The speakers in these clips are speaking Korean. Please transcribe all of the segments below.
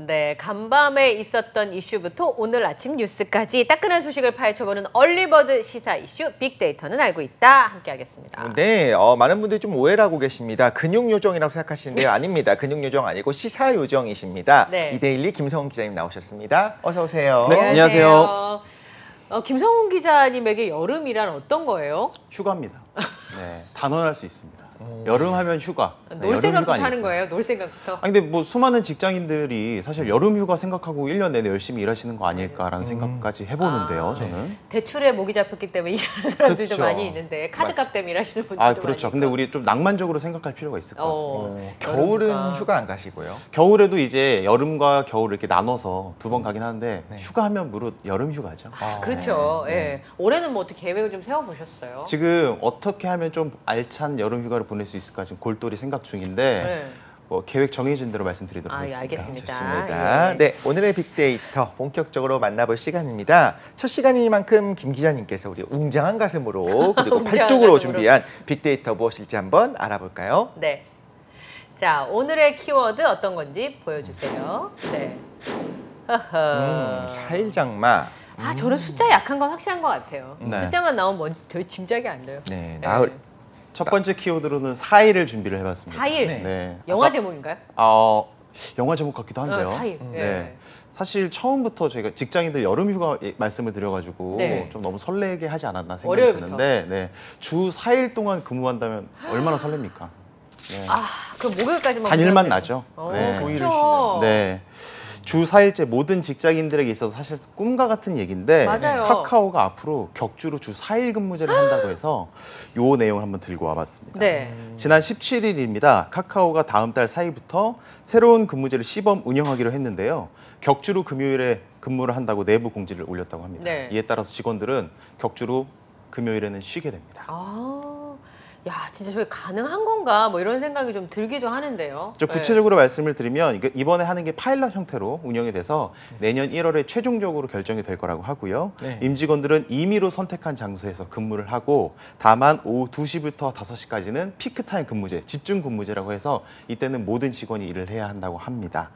네, 간밤에 있었던 이슈부터 오늘 아침 뉴스까지 따끈한 소식을 파헤쳐보는 얼리버드 시사 이슈 빅데이터는 알고 있다. 함께하겠습니다. 네, 많은 분들이 좀 오해를 하고 계십니다. 근육요정이라고 생각하시는데요. 아닙니다. 근육요정 아니고 시사요정이십니다. 네. 이데일리 김성훈 기자님 나오셨습니다. 어서 오세요. 네, 안녕하세요. 김성훈 기자님에게 여름이란 어떤 거예요? 휴가입니다. 네, 단언할 수 있습니다. 여름 하면 휴가. 놀 생각부터 하는 거예요? 놀 생각부터? 근데 뭐 수많은 직장인들이 사실 여름 휴가 생각하고 1년 내내 열심히 일하시는 거 아닐까라는 생각까지 해보는데요, 저는. 대출에 목이 잡혔기 때문에 일하는 사람들도 그렇죠. 많이 있는데 카드값 때문에 일하시는 분들도 많이 그렇죠. 있고. 근데 우리 좀 낭만적으로 생각할 필요가 있을 것 같습니다. 겨울은 휴가 안 가시고요. 겨울에도 이제 여름과 겨울을 이렇게 나눠서 두 번 가긴 하는데 휴가하면 무릇 여름 휴가죠. 그렇죠. 예. 올해는 뭐 어떻게 계획을 좀 세워보셨어요? 지금 어떻게 하면 좀 알찬 여름 휴가를 보낼 수 있을까 지금 골똘히 생각 중인데 뭐 계획 정해진 대로 말씀드리도록 하겠습니다. 알겠습니다. 좋습니다. 예. 네, 오늘의 빅데이터 본격적으로 만나볼 시간입니다. 첫 시간이니만큼 김 기자님께서 우리 웅장한 가슴으로 그리고 웅장한 팔뚝으로 가슴으로. 준비한 빅데이터 무엇일지 한번 알아볼까요? 네. 자, 오늘의 키워드 어떤 건지 보여주세요. 네. 허허. 4일 장마. 저는 숫자 약한 건 확실한 것 같아요. 네. 숫자만 나오면 뭔지 별 짐작이 안 돼요. 네, 나흘. 첫 번째 키워드로는 4일을 준비를 해봤습니다. 4일. 네. 영화 제목인가요? 영화 제목 같기도 한데요. 4일. 네. 사실 처음부터 저희가 직장인들 여름 휴가 말씀을 드려가지고 네. 좀 너무 설레게 하지 않았나 생각이 월요일부터. 드는데 네. 주 4일 동안 근무한다면 얼마나 설렙니까? 네. 그럼 목요일까지만 단일만 보내면 나죠. 네. 그렇죠. 네. 주 4일째 모든 직장인들에게 있어서 사실 꿈과 같은 얘기인데 맞아요. 카카오가 앞으로 격주로 주 4일 근무제를 한다고 해서 요 내용을 한번 들고 와봤습니다. 네. 지난 17일입니다. 카카오가 다음 달 4일부터 새로운 근무제를 시범 운영하기로 했는데요. 격주로 금요일에 근무를 한다고 내부 공지를 올렸다고 합니다. 네. 이에 따라서 직원들은 격주로 금요일에는 쉬게 됩니다. 야, 진짜 저게 가능한 건가? 뭐 이런 생각이 좀 들기도 하는데요. 좀 구체적으로 말씀을 드리면 이번에 하는 게 파일럿 형태로 운영이 돼서 내년 1월에 최종적으로 결정이 될 거라고 하고요. 네. 임직원들은 임의로 선택한 장소에서 근무를 하고 다만 오후 2시부터 5시까지는 피크타임 근무제, 집중 근무제라고 해서 이때는 모든 직원이 일을 해야 한다고 합니다.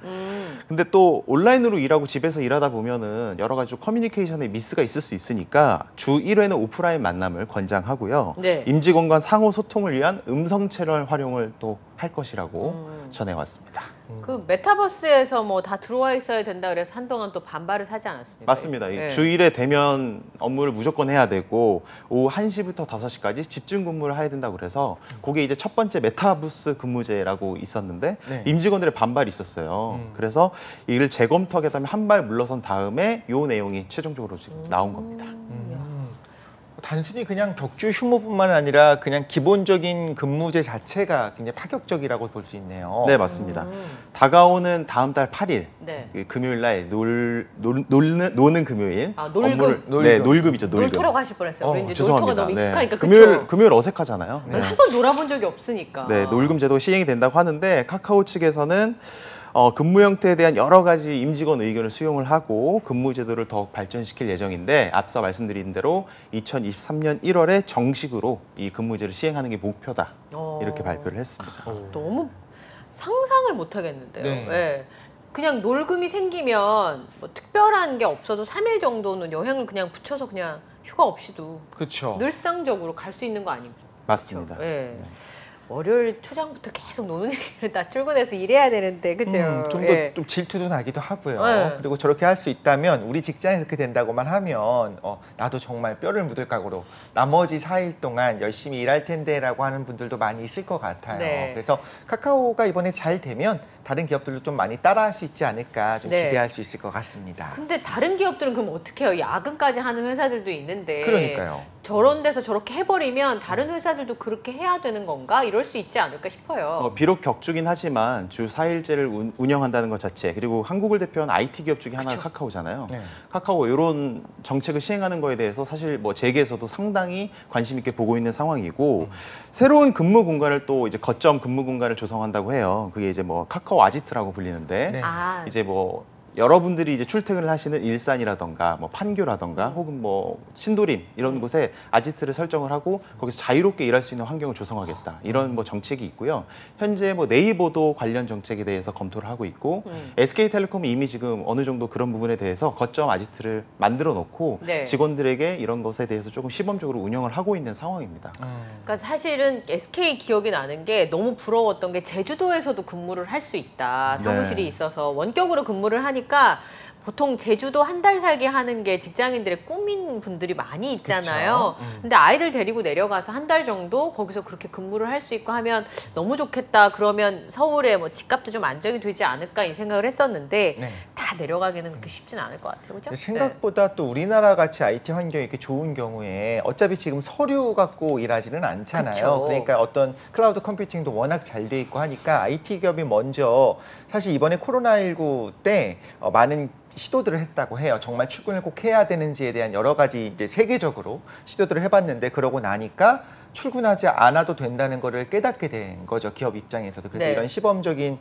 근데 또 온라인으로 일하고 집에서 일하다 보면은 여러 가지 커뮤니케이션에 미스가 있을 수 있으니까 주 1회는 오프라인 만남을 권장하고요. 네. 임직원 간 상호 소통을 위한 음성 채널 활용을 또 할 것이라고 전해왔습니다. 그 메타버스에서 뭐 다 들어와 있어야 된다 그래서 한동안 또 반발을 사지 않았습니까? 맞습니다. 네. 주 1회 되면 업무를 무조건 해야 되고 오후 1시부터 5시까지 집중 근무를 해야 된다고 그래서 그게 이제 첫 번째 메타버스 근무제라고 있었는데 네. 임직원들의 반발이 있었어요. 그래서 이를 재검토하겠다면 한 발 물러선 다음에 요 내용이 최종적으로 지금 나온 겁니다. 단순히 그냥 격주 휴무뿐만 아니라 그냥 기본적인 근무제 자체가 굉장히 파격적이라고 볼 수 있네요. 네, 맞습니다. 다가오는 다음 달 8일 네. 금요일 날 노는 금요일. 놀금. 네, 놀금이죠. 놀금. 놀토라고 하실 뻔했어요. 우리 이제 죄송합니다. 놀토가 너무 익숙하니까. 네. 금요일 어색하잖아요. 네. 한 번 놀아본 적이 없으니까. 네, 놀금 제도 시행이 된다고 하는데 카카오 측에서는 근무 형태에 대한 여러 가지 임직원 의견을 수용을 하고 근무 제도를 더욱 발전시킬 예정인데 앞서 말씀드린 대로 2023년 1월에 정식으로 이 근무제를 시행하는 게 목표다. 이렇게 발표를 했습니다. 너무 상상을 못 하겠는데요. 네. 네. 그냥 놀금이 생기면 뭐 특별한 게 없어도 3일 정도는 여행을 그냥 붙여서 그냥 휴가 없이도 그렇죠. 늘상적으로 갈 수 있는 거 아닙니까? 맞습니다. 네. 월요일 초장부터 계속 노는 얘기를 다 출근해서 일해야 되는데, 그죠? 좀 더 좀 질투도 나기도 하고요. 네. 그리고 저렇게 할 수 있다면 우리 직장에 그렇게 된다고만 하면 나도 정말 뼈를 묻을 각오로 나머지 4일 동안 열심히 일할 텐데라고 하는 분들도 많이 있을 것 같아요. 네. 그래서 카카오가 이번에 잘 되면 다른 기업들도 좀 많이 따라할 수 있지 않을까 좀 네. 기대할 수 있을 것 같습니다. 근데 다른 기업들은 그럼 어떻게 해요? 야근까지 하는 회사들도 있는데. 그러니까요. 저런 데서 저렇게 해버리면 다른 회사들도 그렇게 해야 되는 건가? 이럴 수 있지 않을까 싶어요. 비록 격주긴 하지만 주 4일제를 운영한다는 것 자체 그리고 한국을 대표한 IT 기업 중에 하나가 카카오잖아요. 네. 카카오 이런 정책을 시행하는 거에 대해서 사실 뭐 재계에서도 상당히 관심 있게 보고 있는 상황이고 새로운 근무 공간을 또 이제 거점 근무 공간을 조성한다고 해요. 그게 이제 뭐 카카오 아지트라고 불리는데 네. 아, 이제 뭐 여러분들이 이제 출퇴근을 하시는 일산이라던가 뭐 판교라던가 혹은 뭐 신도림 이런 곳에 아지트를 설정을 하고 거기서 자유롭게 일할 수 있는 환경을 조성하겠다 이런 뭐 정책이 있고요. 현재 뭐 네이버도 관련 정책에 대해서 검토를 하고 있고 SK텔레콤이 이미 지금 어느 정도 그런 부분에 대해서 거점 아지트를 만들어 놓고 네. 직원들에게 이런 것에 대해서 조금 시범적으로 운영을 하고 있는 상황입니다. 그러니까 사실은 SK 기억이 나는 게 너무 부러웠던 게 제주도에서도 근무를 할 수 있다. 사무실이 네. 있어서 원격으로 근무를 하니까 보통 제주도 한 달 살기 하는 게 직장인들의 꿈인 분들이 많이 있잖아요. 근데 아이들 데리고 내려가서 한 달 정도 거기서 그렇게 근무를 할 수 있고 하면 너무 좋겠다. 그러면 서울에 뭐 집값도 좀 안정이 되지 않을까 이 생각을 했었는데 네. 다 내려가기는 그렇게 쉽진 않을 것 같아요. 그죠? 생각보다 또 우리나라 같이 IT 환경이 이렇게 좋은 경우에 어차피 지금 서류 갖고 일하지는 않잖아요. 그쵸. 그러니까 어떤 클라우드 컴퓨팅도 워낙 잘 돼 있고 하니까 IT 기업이 먼저 사실 이번에 코로나19 때 많은 시도들을 했다고 해요. 정말 출근을 꼭 해야 되는지에 대한 여러 가지 이제 세계적으로 시도들을 해봤는데 그러고 나니까 출근하지 않아도 된다는 거를 깨닫게 된 거죠. 기업 입장에서도. 그래서 네. 이런 시범적인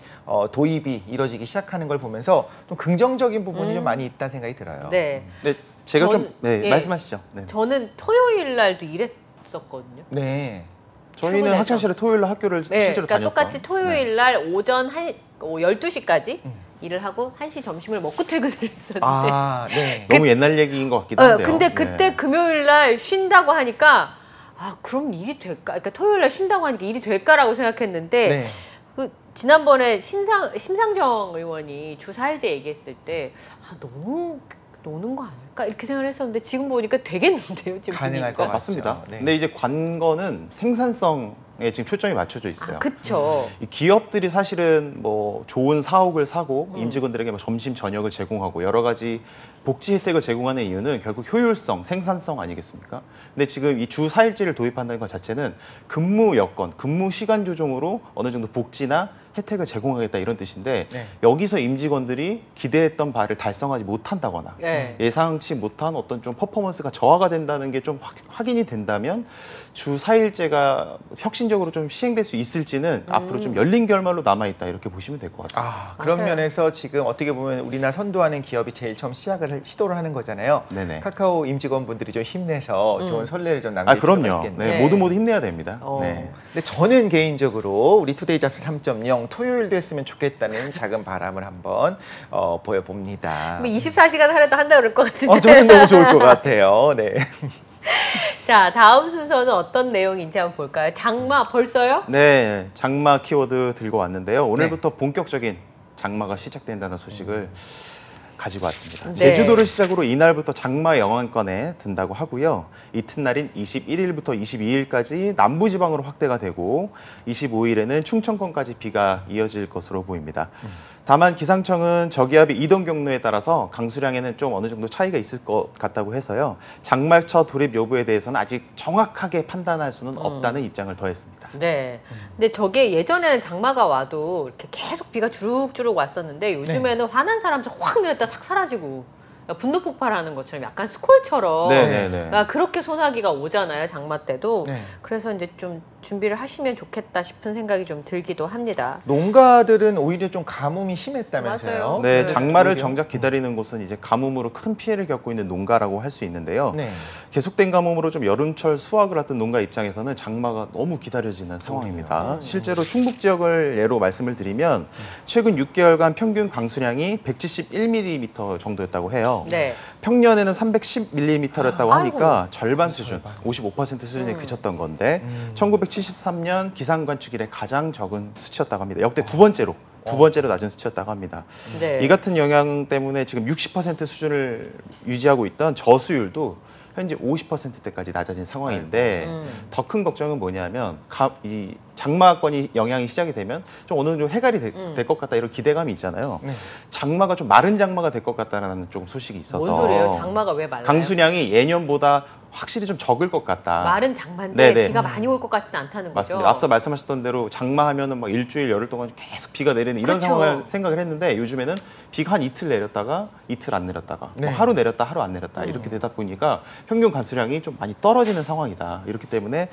도입이 이루어지기 시작하는 걸 보면서 좀 긍정적인 부분이 좀 많이 있다는 생각이 들어요. 네. 네, 제가 좀 예. 말씀하시죠. 네. 저는 토요일 날도 일했었거든요. 네. 저희는 출근해서. 학창시절에 토요일 날 학교를 네, 실제로 그러니까 다녔던. 똑같이 토요일 날 오전 12시까지 일을 하고 1시 점심을 먹고 퇴근을 했었는데 아, 네. 너무 옛날 얘기인 것 같기도 한데요. 근데 그때 네. 금요일 날 쉰다고 하니까 아 그럼 일이 될까? 그러니까 토요일 날 쉰다고 하니까 일이 될까라고 생각했는데 네. 그 지난번에 심상정 의원이 주 4일제 얘기했을 때 아, 너무 노는 거 아닐까 이렇게 생각을 했었는데 지금 보니까 되겠는데요. 지금 가능할 보니까. 것 같아요. 맞습니다. 네. 근데 이제 관건은 생산성에 지금 초점이 맞춰져 있어요. 아, 그쵸. 이 기업들이 사실은 뭐 좋은 사옥을 사고 임직원들에게 뭐 점심 저녁을 제공하고 여러 가지 복지 혜택을 제공하는 이유는 결국 효율성, 생산성 아니겠습니까? 근데 지금 이 주 4일제를 도입한다는 것 자체는 근무 여건, 근무 시간 조정으로 어느 정도 복지나 혜택을 제공하겠다 이런 뜻인데 네. 여기서 임직원들이 기대했던 바를 달성하지 못한다거나 네. 예상치 못한 어떤 좀 퍼포먼스가 저하가 된다는 게 좀 확인이 된다면 주 4일제가 혁신적으로 좀 시행될 수 있을지는 앞으로 좀 열린 결말로 남아있다 이렇게 보시면 될 것 같습니다. 아, 그런 맞아요. 면에서 지금 어떻게 보면 우리나라 선도하는 기업이 제일 처음 시도를 하는 거잖아요. 네네. 카카오 임직원분들이 좀 힘내서 좋은 선례를 좀 아 남길 필요가 그럼요. 있겠네요. 네, 네. 모두 힘내야 됩니다. 네. 근데 저는 개인적으로 우리 투데이 잡스 3.0 토요일도 했으면 좋겠다는 작은 바람을 한번 보여봅니다. 24시간 하려도 한다 그럴 것 같은데. 저는 너무 좋을 것 같아요. 네. 자, 다음 순서는 어떤 내용인지 한번 볼까요? 장마 벌써요? 네, 장마 키워드 들고 왔는데요. 오늘부터 본격적인 장마가 시작된다는 소식을 가지고 왔습니다. 네. 제주도를 시작으로 이날부터 장마 영향권에 든다고 하고요. 이튿날인 21일부터 22일까지 남부지방으로 확대가 되고 25일에는 충청권까지 비가 이어질 것으로 보입니다. 다만 기상청은 저기압의 이동 경로에 따라서 강수량에는 좀 어느 정도 차이가 있을 것 같다고 해서요. 장마철 돌입 여부에 대해서는 아직 정확하게 판단할 수는 없다는 입장을 더했습니다. 네. 근데 저게 예전에는 장마가 와도 이렇게 계속 비가 주룩주룩 왔었는데 요즘에는 화난 사람 확 내렸다 싹 사라지고 분노 폭발하는 것처럼 약간 스콜처럼 네네네. 그렇게 소나기가 오잖아요. 장마 때도. 네. 그래서 이제 좀 준비를 하시면 좋겠다 싶은 생각이 좀 들기도 합니다. 농가들은 오히려 좀 가뭄이 심했다면서요? 맞아요. 네, 네. 장마를 오히려? 정작 기다리는 곳은 이제 가뭄으로 큰 피해를 겪고 있는 농가라고 할 수 있는데요. 네. 계속된 가뭄으로 좀 여름철 수확을 앞둔 농가 입장에서는 장마가 너무 기다려지는 상황입니다. 실제로 충북 지역을 예로 말씀을 드리면 최근 6개월간 평균 강수량이 171mm 정도였다고 해요. 네. 평년에는 310mm였다고 하니까 아이고. 절반 수준, 55% 수준에 그쳤던 건데 1973년 기상관측 이래 가장 적은 수치였다고 합니다. 역대 두 번째로 낮은 수치였다고 합니다. 네. 이 같은 영향 때문에 지금 60% 수준을 유지하고 있던 저수율도 현재 50%대까지 낮아진 상황인데 더 큰 걱정은 뭐냐면 이 장마권이 영향이 시작이 되면 좀 어느 정도 해갈이 될 것 같다 이런 기대감이 있잖아요. 네. 장마가 좀 마른 장마가 될 것 같다는 조금 소식이 있어서 뭔 소리예요? 장마가 왜 말라요? 강수량이 예년보다 확실히 좀 적을 것 같다. 마른 장마인데 네네. 비가 많이 올 것 같지는 않다는 거죠. 맞습니다. 앞서 말씀하셨던 대로 장마하면은 막 일주일 열흘 동안 계속 비가 내리는 이런 그쵸. 상황을 생각을 했는데 요즘에는 비가 한 이틀 내렸다가 이틀 안 내렸다가 네. 뭐 하루 내렸다 하루 안 내렸다 이렇게 되다 보니까 평균 강수량이 좀 많이 떨어지는 상황이다. 이렇기 때문에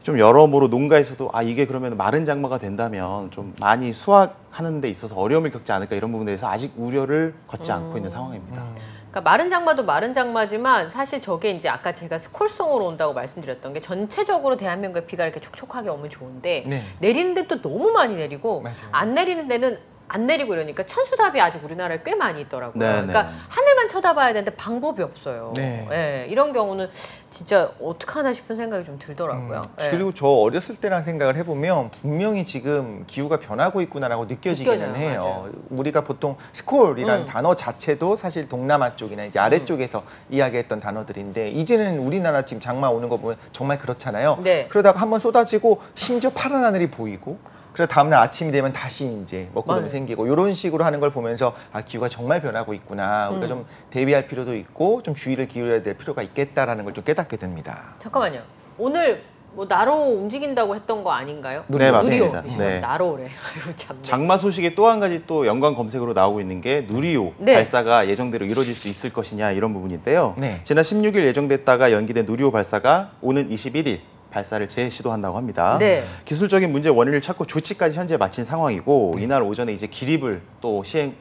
좀 여러모로 농가에서도 이게 그러면 마른 장마가 된다면 좀 많이 수확하는 데 있어서 어려움을 겪지 않을까 이런 부분에 대해서 아직 우려를 걷지 않고 있는 상황입니다. 그러니까 마른 장마도 마른 장마지만 사실 저게 이제 아까 제가 스콜송으로 온다고 말씀드렸던 게 전체적으로 대한민국에 비가 이렇게 촉촉하게 오면 좋은데 네. 내리는데 또 너무 많이 내리고 맞아요. 안 내리는 데는 안 내리고 이러니까 천수답이 아직 우리나라에 꽤 많이 있더라고요. 네, 그러니까 네. 하늘만 쳐다봐야 되는데 방법이 없어요. 네. 예, 이런 경우는 진짜 어떡하나 싶은 생각이 좀 들더라고요. 예. 그리고 저 어렸을 때랑 생각을 해보면 분명히 지금 기후가 변하고 있구나라고 느껴지기는 느껴져요. 해요. 맞아요. 우리가 보통 스콜이라는 단어 자체도 사실 동남아 쪽이나 이제 아래쪽에서 이야기했던 단어들인데 이제는 우리나라 지금 장마 오는 거 보면 정말 그렇잖아요. 네. 그러다가 한번 쏟아지고 심지어 파란 하늘이 보이고 그래서 다음날 아침이 되면 다시 이제 먹구름이 맞아요. 생기고 이런 식으로 하는 걸 보면서 기후가 정말 변하고 있구나. 우리가 좀 대비할 필요도 있고 좀 주의를 기울여야 될 필요가 있겠다라는 걸 좀 깨닫게 됩니다. 잠깐만요. 오늘 뭐 나로 움직인다고 했던 거 아닌가요? 네, 맞습니다. 누리호. 네. 나로래. 아유 참. 장마 소식에 또 한 가지 또 연관 검색으로 나오고 있는 게 누리호 네. 발사가 예정대로 이루어질 수 있을 것이냐 이런 부분인데요. 네. 지난 16일 예정됐다가 연기된 누리호 발사가 오는 21일 발사를 재시도한다고 합니다. 네. 기술적인 문제 원인을 찾고 조치까지 현재 마친 상황이고 이날 오전에 이제 기립을 또 시행할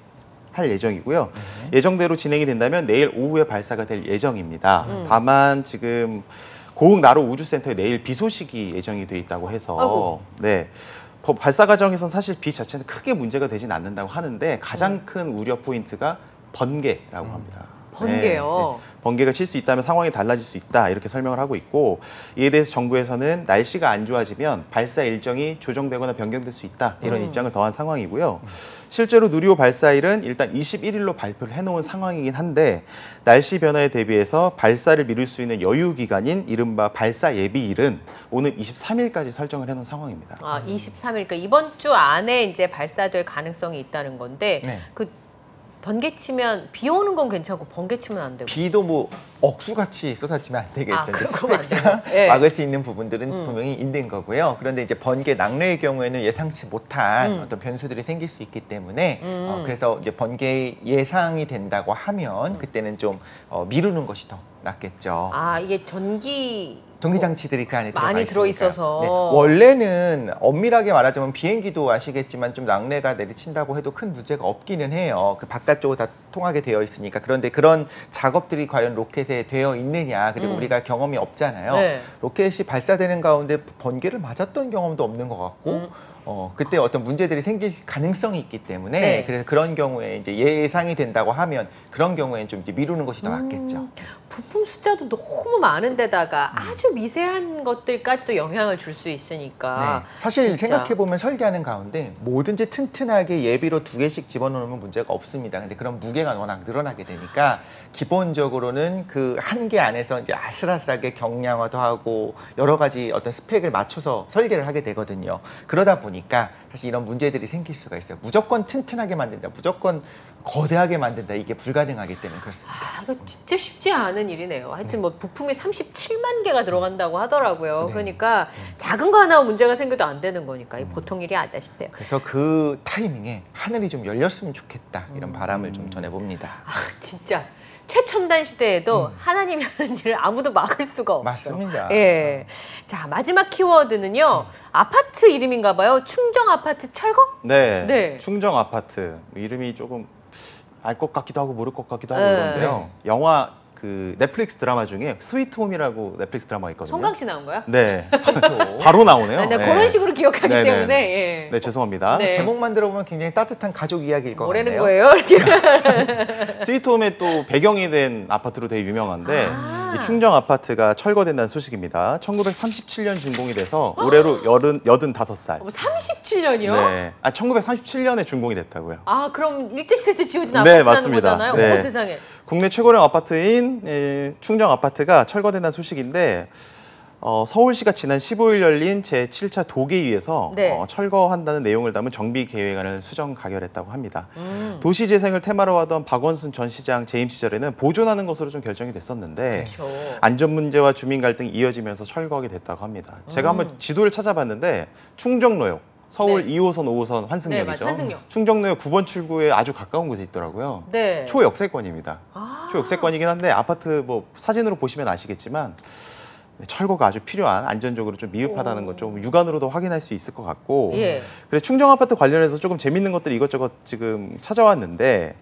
예정이고요. 예정대로 진행이 된다면 내일 오후에 발사가 될 예정입니다. 다만 지금 고흥 나로 우주센터에 내일 비 소식이 예정이 돼 있다고 해서 아이고. 네. 발사 과정에선 사실 비 자체는 크게 문제가 되진 않는다고 하는데 가장 큰 우려 포인트가 번개라고 합니다. 번개요. 번개가 칠 수 있다면 상황이 달라질 수 있다 이렇게 설명을 하고 있고 이에 대해서 정부에서는 날씨가 안 좋아지면 발사 일정이 조정되거나 변경될 수 있다 이런 입장을 더한 상황이고요. 실제로 누리호 발사일은 일단 21일로 발표를 해놓은 상황이긴 한데 날씨 변화에 대비해서 발사를 미룰 수 있는 여유 기간인 이른바 발사 예비일은 오는 23일까지 설정을 해놓은 상황입니다. 23일, 그러니까 이번 주 안에 이제 발사될 가능성이 있다는 건데 네. 그 번개 치면 비 오는 건 괜찮고 번개 치면 안 되고. 비도 뭐 억수같이 쏟아지면 안 되겠죠. 그런 이제 거면 안 스펙상 되고. 예. 막을 수 있는 부분들은 분명히 있는 거고요. 그런데 이제 번개 낙뢰의 경우에는 예상치 못한 어떤 변수들이 생길 수 있기 때문에 그래서 이제 번개 예상이 된다고 하면 그때는 좀 미루는 것이 더 낫겠죠. 이게 전기장치들이 그 안에 많이 들어가 있으니까. 들어있어서. 네. 원래는 엄밀하게 말하자면 비행기도 아시겠지만 좀 낙뢰가 내리친다고 해도 큰 문제가 없기는 해요. 그 바깥쪽으로 다 통하게 되어 있으니까. 그런데 그런 작업들이 과연 로켓에 되어 있느냐 그리고 우리가 경험이 없잖아요. 네. 로켓이 발사되는 가운데 번개를 맞았던 경험도 없는 것 같고 그때 어떤 문제들이 생길 가능성이 있기 때문에 네. 그래서 그런 경우에 이제 예상이 된다고 하면 그런 경우에는 좀 이제 미루는 것이 더 낫겠죠. 부품 숫자도 너무 많은 데다가 아주 미세한 것들까지도 영향을 줄 수 있으니까. 네. 사실 진짜. 생각해보면 설계하는 가운데 뭐든지 튼튼하게 예비로 2개씩 집어넣으면 문제가 없습니다. 근데 그런 무게가 워낙 늘어나게 되니까 기본적으로는 그 한 개 안에서 이제 아슬아슬하게 경량화도 하고 여러 가지 어떤 스펙을 맞춰서 설계를 하게 되거든요. 그러다 보니까 사실 이런 문제들이 생길 수가 있어요. 무조건 튼튼하게 만든다, 무조건 거대하게 만든다, 이게 불가능하기 때문에 그렇습니다. 이거 진짜 쉽지 않은 일이네요. 하여튼 뭐 부품이 37만 개가 들어간다고 하더라고요. 네. 그러니까 작은 거 하나 문제가 생겨도 안 되는 거니까 이 보통 일이 아니다 싶대요. 그래서 그 타이밍에 하늘이 좀 열렸으면 좋겠다, 이런 바람을 좀 전해봅니다. 진짜 최첨단 시대에도 하나님이 하는 일을 아무도 막을 수가 없어. 맞습니다. 예. 자, 마지막 키워드는요. 아파트 이름인가 봐요. 충정 아파트 철거? 네. 네. 충정 아파트 이름이 조금 알 것 같기도 하고 모를 것 같기도 하고 네. 그런데요. 영화 그 넷플릭스 드라마 중에 스위트 홈이라고 넷플릭스 드라마가 있거든요. 송강 씨 나온 거야? 네. 바로 나오네요. 네, 네. 그런 식으로 기억하기 네, 네. 때문에. 예. 네, 죄송합니다. 네. 제목만 들어보면 굉장히 따뜻한 가족 이야기일 것 뭐라는 같네요. 거예요? 이렇게. 스위트홈의 또 배경이 된 아파트로 되게 유명한데 아. 이 충정 아파트가 철거된다는 소식입니다. 1937년 준공이 돼서 올해로 85살. 37년이요? 네. 1937년에 준공이 됐다고요. 그럼 일제시대 때 지어진 네, 아파트라는 맞습니다. 거잖아요? 네. 어머 세상에. 국내 최고령 아파트인 충정 아파트가 철거된다는 소식인데 서울시가 지난 15일 열린 제7차 도계위에서 네. 철거한다는 내용을 담은 정비 계획안을 수정 가결했다고 합니다. 도시재생을 테마로 하던 박원순 전 시장 재임 시절에는 보존하는 것으로 좀 결정이 됐었는데 그렇죠. 안전 문제와 주민 갈등이 이어지면서 철거하게 됐다고 합니다. 제가 한번 지도를 찾아봤는데 충정로역 서울 네. 2호선, 5호선 환승역이죠. 네, 맞아요. 환승역. 충정로역 9번 출구에 아주 가까운 곳에 있더라고요. 네. 초역세권입니다. 초역세권이긴 한데 아파트 뭐 사진으로 보시면 아시겠지만 철거가 아주 필요한 안전적으로 좀 미흡하다는 것 좀 육안으로도 확인할 수 있을 것 같고 예. 그래서 충정 아파트 관련해서 조금 재밌는 것들이 이것저것 지금 찾아왔는데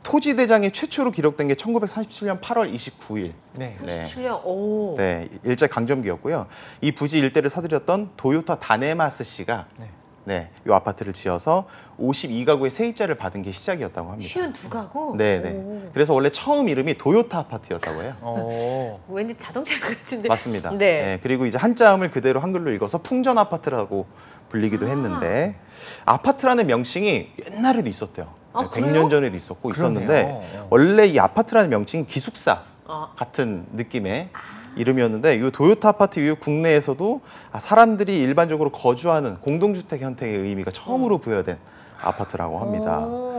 토지대장이 최초로 기록된 게 1937년 8월 29일. 네. 네. 7년. 오. 네, 일제 강점기였고요. 이 부지 일대를 사들였던 도요타 다네마스 씨가 네, 이 아파트를 지어서 52가구의 세입자를 받은 게 시작이었다고 합니다. 쉬운 두 가구? 네, 네. 오. 그래서 원래 처음 이름이 도요타 아파트였다고 해요. 왠지 자동차 같은데. 맞습니다. 네. 네, 그리고 이제 한자음을 그대로 한글로 읽어서 풍전 아파트라고 불리기도 했는데 아파트라는 명칭이 옛날에도 있었대요. 아, 네, 그래요? 100년 전에도 있었고 있었는데 그러네요. 원래 이 아파트라는 명칭이 기숙사 아. 같은 느낌의 이름이었는데 이 도요타 아파트 이후 국내에서도 사람들이 일반적으로 거주하는 공동주택 형태의 의미가 처음으로 부여된 아파트라고 합니다. 오.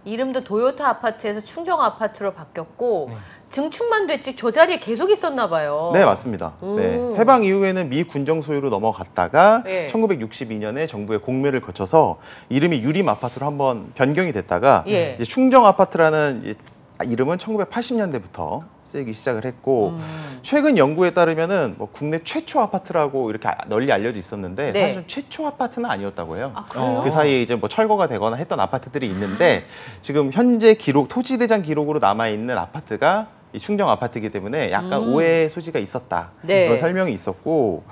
이름도 도요타 아파트에서 충정 아파트로 바뀌었고 증축만 됐지 저 자리에 계속 있었나 봐요. 네, 맞습니다. 네, 해방 이후에는 미 군정 소유로 넘어갔다가 예. 1962년에 정부의 공매를 거쳐서 이름이 유림 아파트로 한번 변경이 됐다가 예. 이제 충정 아파트라는 이름은 1980년대부터 쓰이기 시작을 했고 최근 연구에 따르면은 뭐 국내 최초 아파트라고 이렇게 널리 알려져 있었는데 네. 사실 최초 아파트는 아니었다고 해요. 아, 그래요? 그 사이에 이제 뭐 철거가 되거나 했던 아파트들이 있는데 지금 현재 기록 토지대장 기록으로 남아 있는 아파트가 이 충정 아파트이기 때문에 약간 오해의 소지가 있었다. 네. 그런 설명이 있었고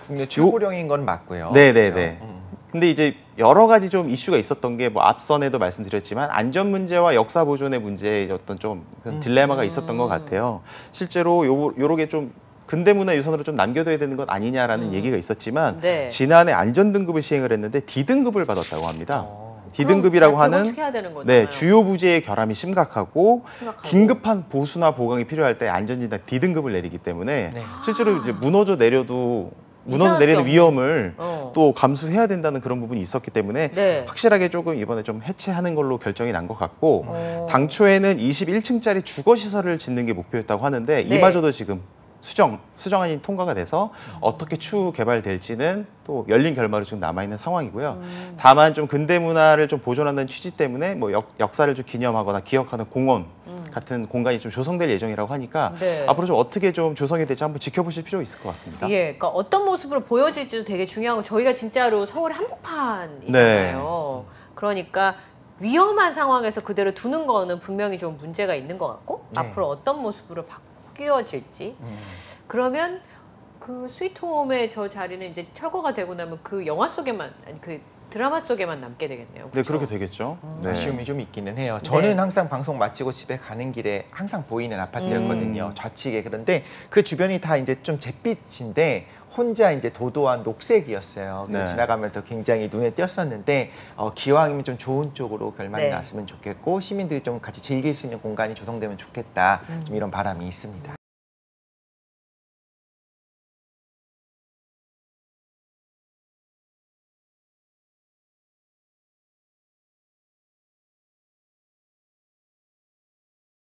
국내 최고령인 건 맞고요. 네네네. 그렇죠? 근데 이제 여러 가지 좀 이슈가 있었던 게 뭐 앞선에도 말씀드렸지만 안전 문제와 역사 보존의 문제의 어떤 좀 딜레마가 있었던 것 같아요. 실제로 요렇게 좀 근대문화유산으로 좀 남겨둬야 되는 것 아니냐라는 얘기가 있었지만 네. 지난해 안전등급을 시행을 했는데 D등급을 받았다고 합니다. 그럼 D등급이라고 하는 재건축해야 되는 거잖아요. 네, 주요 부지의 결함이 심각하고 심각하고. 긴급한 보수나 보강이 필요할 때 안전진단 D등급을 내리기 때문에 네. 실제로 이제 무너져 내려도 이상할 게 내리는 없네. 위험을 어. 또 감수해야 된다는 그런 부분이 있었기 때문에 네. 확실하게 조금 이번에 좀 해체하는 걸로 결정이 난 것 같고 어. 당초에는 21층짜리 주거시설을 짓는 게 목표였다고 하는데 네. 이마저도 지금 수정안이 통과가 돼서 어떻게 추후 개발될지는 또 열린 결말로 지금 남아있는 상황이고요. 다만 좀 근대 문화를 좀 보존한다는 취지 때문에 뭐 역사를 좀 기념하거나 기억하는 공원 같은 공간이 좀 조성될 예정이라고 하니까 네. 앞으로 좀 어떻게 좀 조성이 될지 한번 지켜보실 필요 있을 것 같습니다. 예, 그러니까 어떤 모습으로 보여질지도 되게 중요하고 저희가 진짜로 서울의 한복판이잖아요. 네. 그러니까 위험한 상황에서 그대로 두는 거는 분명히 좀 문제가 있는 것 같고 네. 앞으로 어떤 모습으로 바뀌어질지 그러면 그 스위트홈의 저 자리는 이제 철거가 되고 나면 그 영화 속에만 아니 그 드라마 속에만 남게 되겠네요. 네, 그렇죠? 그렇게 되겠죠. 네. 아쉬움이 좀 있기는 해요. 저는 네. 항상 방송 마치고 집에 가는 길에 항상 보이는 아파트였거든요. 좌측에. 그런데 그 주변이 다 이제 좀 잿빛인데 혼자 이제 도도한 녹색이었어요. 네. 지나가면서 굉장히 눈에 띄었었는데 기왕이면 좀 좋은 쪽으로 결말이 네. 났으면 좋겠고 시민들이 좀 같이 즐길 수 있는 공간이 조성되면 좋겠다. 좀 이런 바람이 있습니다.